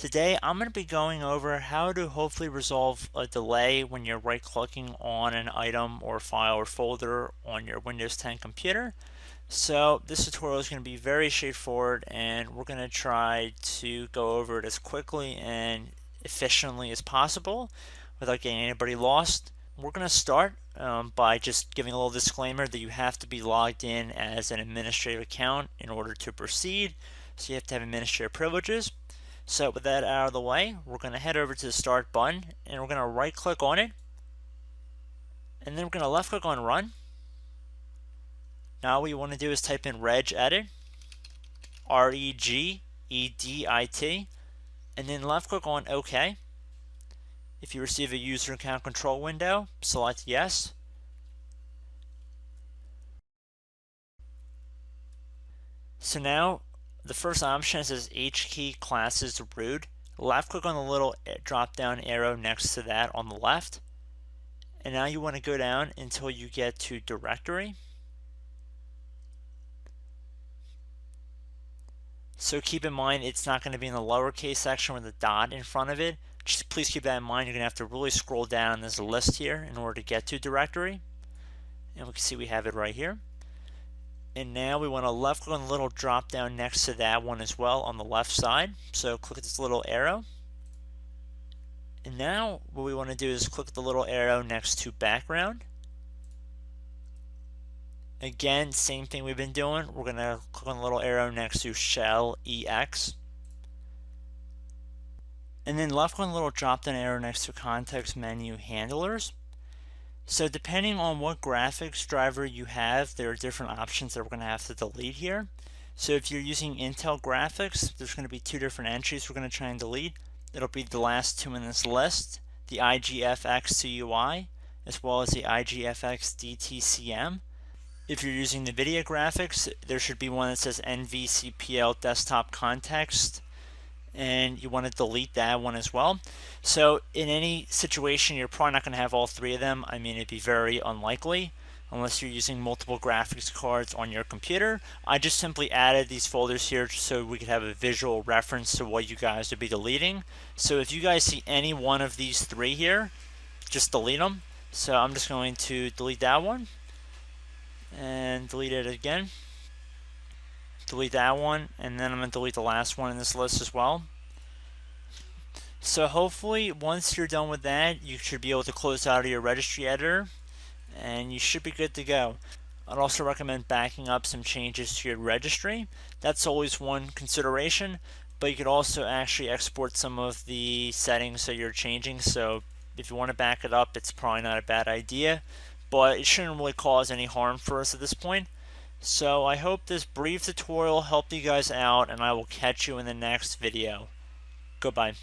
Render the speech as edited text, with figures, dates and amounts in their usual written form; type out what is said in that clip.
Today I'm going to be going over how to hopefully resolve a delay when you're right clicking on an item or file or folder on your Windows 10 computer. So this tutorial is going to be very straightforward, and we're going to try to go over it as quickly and efficiently as possible without getting anybody lost. We're going to start by just giving a little disclaimer that you have to be logged in as an administrative account in order to proceed. So you have to have administrative privileges. So with that out of the way, we're going to head over to the Start button, and we're going to right click on it, and then we're going to left click on Run. Now what you want to do is type in regedit, regedit, and then left click on OK. If you receive a user account control window, select yes. So now the first option says HKey classes root. Left click on the little drop down arrow next to that on the left. And now you want to go down until you get to directory. So keep in mind it's not going to be in the lowercase section with a dot in front of it. Just please keep that in mind. You're going to have to really scroll down. There's a list here in order to get to directory. And we can see we have it right here. And now we want to left click on the little drop down next to that one as well on the left side. So click this little arrow. And now what we want to do is click the little arrow next to background. Again, same thing we've been doing. We're going to click on the little arrow next to shell EX. And then left click on the little drop down arrow next to context menu handlers. So depending on what graphics driver you have, there are different options that we're going to have to delete here. So if you're using Intel graphics, there's going to be two different entries we're going to try and delete. It'll be the last two in this list, the IGFX2UI, as well as the IGFX DTCM. If you're using NVIDIA graphics, there should be one that says NVCPL desktop context, and you want to delete that one as well. So in any situation, you're probably not going to have all three of them. I mean, it'd be very unlikely unless you're using multiple graphics cards on your computer. I just simply added these folders here so we could have a visual reference to what you guys would be deleting. So if you guys see any one of these three here, just delete them. So I'm just going to delete that one and delete it again. Delete that one, and then I'm going to delete the last one in this list as well. So hopefully once you're done with that, you should be able to close out of your registry editor and you should be good to go. I'd also recommend backing up some changes to your registry. That's always one consideration, but you could also actually export some of the settings that you're changing. So if you want to back it up, it's probably not a bad idea, but it shouldn't really cause any harm for us at this point. So I hope this brief tutorial helped you guys out, and I will catch you in the next video. Goodbye.